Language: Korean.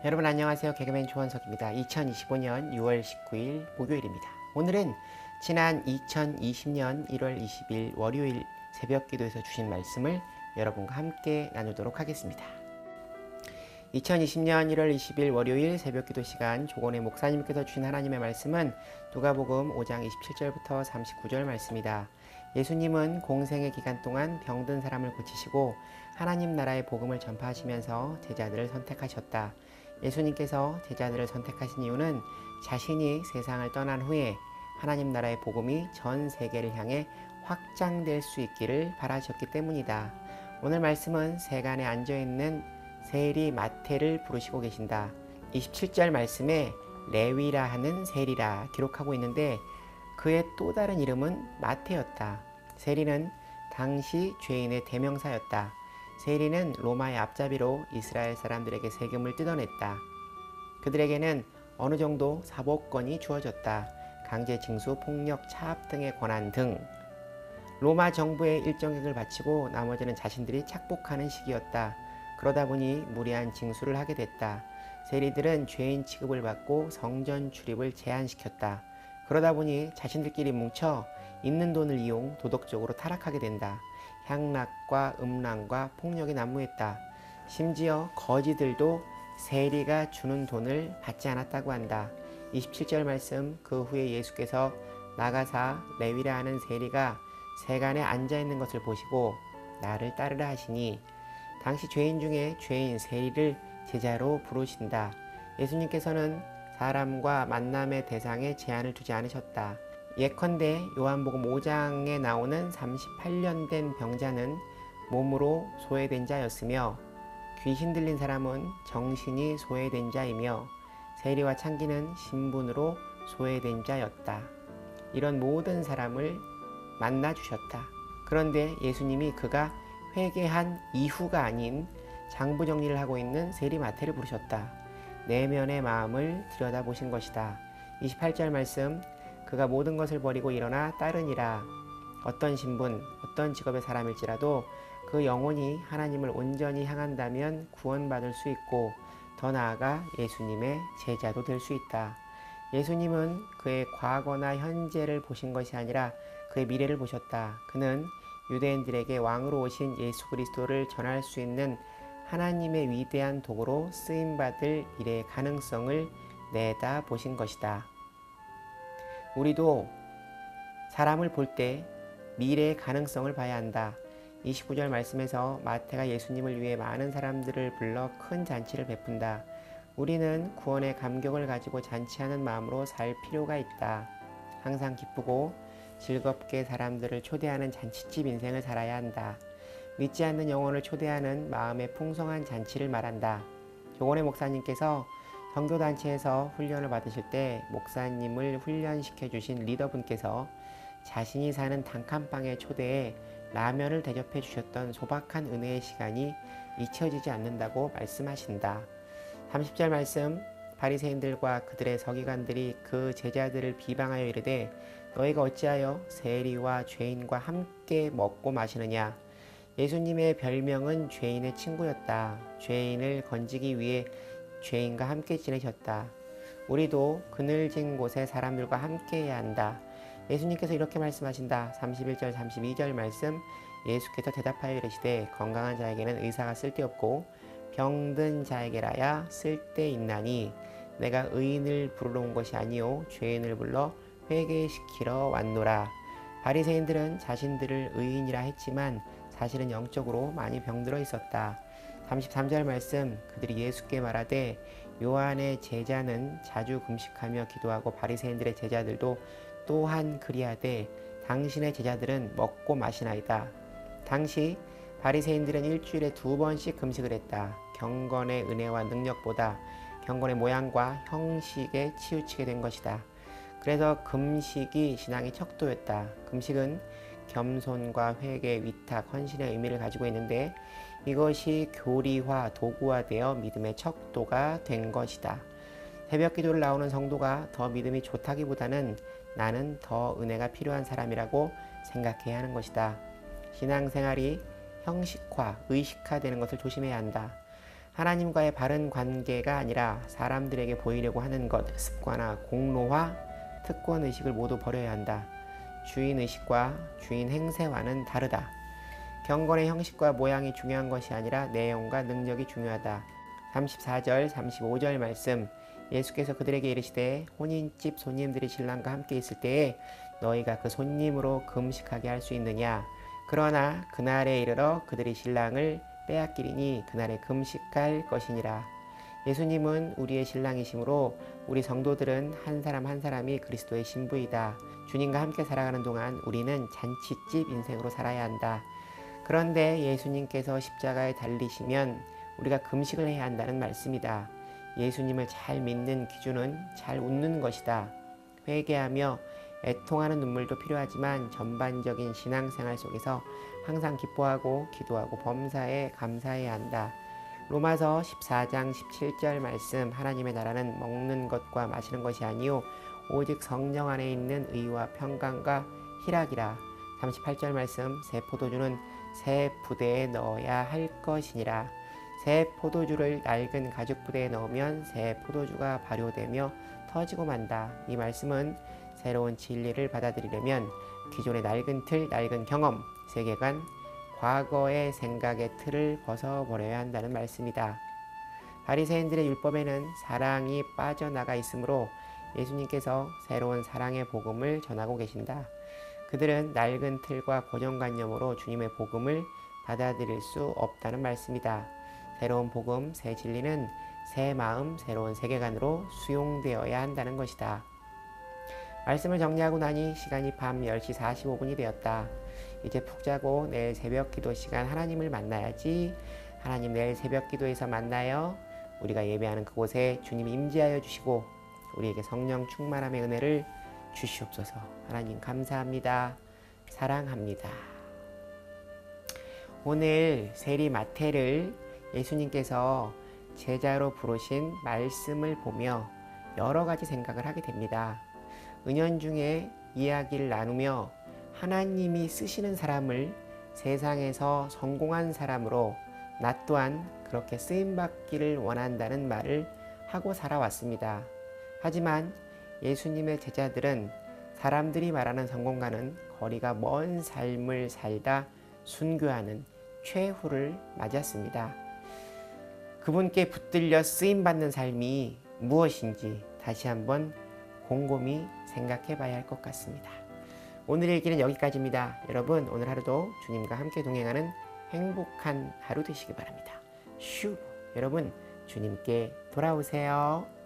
여러분 안녕하세요. 개그맨 조원석입니다. 2025년 6월 19일 목요일입니다. 오늘은 지난 2020년 1월 20일 월요일 새벽 기도에서 주신 말씀을 여러분과 함께 나누도록 하겠습니다. 2020년 1월 20일 월요일 새벽 기도 시간 조건의 목사님께서 주신 하나님의 말씀은 누가복음 5장 27절부터 39절 말씀이다. 예수님은 공생의 기간 동안 병든 사람을 고치시고 하나님 나라의 복음을 전파하시면서 제자들을 선택하셨다. 예수님께서 제자들을 선택하신 이유는 자신이 세상을 떠난 후에 하나님 나라의 복음이 전 세계를 향해 확장될 수 있기를 바라셨기 때문이다. 오늘 말씀은 세간에 앉아있는 세리 마태를 부르시고 계신다. 27절 말씀에 레위라 하는 세리라 기록하고 있는데 그의 또 다른 이름은 마태였다. 세리는 당시 죄인의 대명사였다. 세리는 로마의 앞잡이로 이스라엘 사람들에게 세금을 뜯어냈다. 그들에게는 어느 정도 사법권이 주어졌다. 강제 징수, 폭력, 차압 등의 권한 등 로마 정부에 일정액을 바치고 나머지는 자신들이 착복하는 시기였다. 그러다 보니 무리한 징수를 하게 됐다. 세리들은 죄인 취급을 받고 성전 출입을 제한시켰다. 그러다 보니 자신들끼리 뭉쳐 있는 돈을 이용 도덕적으로 타락하게 된다. 향락과 음란과 폭력이 난무했다. 심지어 거지들도 세리가 주는 돈을 받지 않았다고 한다. 27절 말씀, 그 후에 예수께서 나가사 레위라 하는 세리가 세간에 앉아있는 것을 보시고 나를 따르라 하시니 당시 죄인 중에 죄인 세리를 제자로 부르신다. 예수님께서는 사람과 만남의 대상에 제한을 두지 않으셨다. 예컨대 요한복음 5장에 나오는 38년 된 병자는 몸으로 소외된 자였으며 귀신 들린 사람은 정신이 소외된 자이며 세리와 창기는 신분으로 소외된 자였다. 이런 모든 사람을 만나 주셨다. 그런데 예수님이 그가 회개한 이후가 아닌 장부 정리를 하고 있는 세리 마태를 부르셨다. 내면의 마음을 들여다보신 것이다. 28절 말씀, 그가 모든 것을 버리고 일어나 따르니라. 어떤 신분, 어떤 직업의 사람일지라도 그 영혼이 하나님을 온전히 향한다면 구원받을 수 있고 더 나아가 예수님의 제자도 될 수 있다. 예수님은 그의 과거나 현재를 보신 것이 아니라 그의 미래를 보셨다. 그는 유대인들에게 왕으로 오신 예수 그리스도를 전할 수 있는 하나님의 위대한 도구로 쓰임받을 미래의 가능성을 내다 보신 것이다. 우리도 사람을 볼 때 미래의 가능성을 봐야 한다. 29절 말씀에서 마태가 예수님을 위해 많은 사람들을 불러 큰 잔치를 베푼다. 우리는 구원의 감격을 가지고 잔치하는 마음으로 살 필요가 있다. 항상 기쁘고 즐겁게 사람들을 초대하는 잔치집 인생을 살아야 한다. 믿지 않는 영혼을 초대하는 마음의 풍성한 잔치를 말한다. 조건의 목사님께서 선교단체에서 훈련을 받으실 때 목사님을 훈련시켜 주신 리더분께서 자신이 사는 단칸방에 초대해 라면을 대접해 주셨던 소박한 은혜의 시간이 잊혀지지 않는다고 말씀하신다. 30절 말씀, 바리새인들과 그들의 서기관들이 그 제자들을 비방하여 이르되 너희가 어찌하여 세리와 죄인과 함께 먹고 마시느냐. 예수님의 별명은 죄인의 친구였다. 죄인을 건지기 위해 죄인과 함께 지내셨다. 우리도 그늘진 곳에 사람들과 함께 해야 한다. 예수님께서 이렇게 말씀하신다. 31절 32절 말씀, 예수께서 대답하여 이르시되 건강한 자에게는 의사가 쓸데없고 병든 자에게라야 쓸데있나니 내가 의인을 부르러 온 것이 아니요 죄인을 불러 회개시키러 왔노라. 바리새인들은 자신들을 의인이라 했지만 사실은 영적으로 많이 병들어 있었다. 33절 말씀, 그들이 예수께 말하되 요한의 제자는 자주 금식하며 기도하고 바리새인들의 제자들도 또한 그리하되 당신의 제자들은 먹고 마시나이다. 당시 바리새인들은 일주일에 2번씩 금식을 했다. 경건의 은혜와 능력보다 경건의 모양과 형식에 치우치게 된 것이다. 그래서 금식이 신앙의 척도였다. 금식은 겸손과 회개, 위탁, 헌신의 의미를 가지고 있는데 이것이 교리화, 도구화되어 믿음의 척도가 된 것이다. 새벽 기도를 나오는 성도가 더 믿음이 좋다기보다는 나는 더 은혜가 필요한 사람이라고 생각해야 하는 것이다. 신앙생활이 형식화, 의식화되는 것을 조심해야 한다. 하나님과의 바른 관계가 아니라 사람들에게 보이려고 하는 것, 습관화, 공로화, 특권의식을 모두 버려야 한다. 주인의식과 주인 행세와는 다르다. 경건의 형식과 모양이 중요한 것이 아니라 내용과 능력이 중요하다. 34절, 35절 말씀, 예수께서 그들에게 이르시되 혼인집 손님들이 신랑과 함께 있을 때에 너희가 그 손님으로 금식하게 할 수 있느냐. 그러나 그날에 이르러 그들이 신랑을 빼앗기리니 그날에 금식할 것이니라. 예수님은 우리의 신랑이시므로 우리 성도들은 한 사람 한 사람이 그리스도의 신부이다. 주님과 함께 살아가는 동안 우리는 잔치집 인생으로 살아야 한다. 그런데 예수님께서 십자가에 달리시면 우리가 금식을 해야 한다는 말씀이다. 예수님을 잘 믿는 기준은 잘 웃는 것이다. 회개하며 애통하는 눈물도 필요하지만 전반적인 신앙생활 속에서 항상 기뻐하고 기도하고 범사에 감사해야 한다. 로마서 14장 17절 말씀, 하나님의 나라는 먹는 것과 마시는 것이 아니요 오직 성령 안에 있는 의와 평강과 희락이라. 38절 말씀, 새 포도주는 새 부대에 넣어야 할 것이니라. 새 포도주를 낡은 가죽 부대에 넣으면 새 포도주가 발효되며 터지고 만다. 이 말씀은 새로운 진리를 받아들이려면 기존의 낡은 틀, 낡은 경험, 세계관, 과거의 생각의 틀을 벗어버려야 한다는 말씀이다. 바리새인들의 율법에는 사랑이 빠져나가 있으므로 예수님께서 새로운 사랑의 복음을 전하고 계신다. 그들은 낡은 틀과 고정관념으로 주님의 복음을 받아들일 수 없다는 말씀이다. 새로운 복음, 새 진리는 새 마음, 새로운 세계관으로 수용되어야 한다는 것이다. 말씀을 정리하고 나니 시간이 밤 10시 45분이 되었다. 이제 푹 자고 내일 새벽 기도 시간 하나님을 만나야지. 하나님 내일 새벽 기도에서 만나요. 우리가 예배하는 그곳에 주님 임재하여 주시고 우리에게 성령 충만함의 은혜를 주시옵소서. 하나님 감사합니다. 사랑합니다. 오늘 세리 마태를 예수님께서 제자로 부르신 말씀을 보며 여러 가지 생각을 하게 됩니다. 은연중에 이야기를 나누며 하나님이 쓰시는 사람을 세상에서 성공한 사람으로 나 또한 그렇게 쓰임받기를 원한다는 말을 하고 살아왔습니다. 하지만 예수님의 제자들은 사람들이 말하는 성공과는 거리가 먼 삶을 살다 순교하는 최후를 맞았습니다. 그분께 붙들려 쓰임받는 삶이 무엇인지 다시 한번 곰곰이 생각해 봐야 할 것 같습니다. 오늘의 얘기는 여기까지입니다. 여러분 오늘 하루도 주님과 함께 동행하는 행복한 하루 되시기 바랍니다. 슈 여러분 주님께 돌아오세요.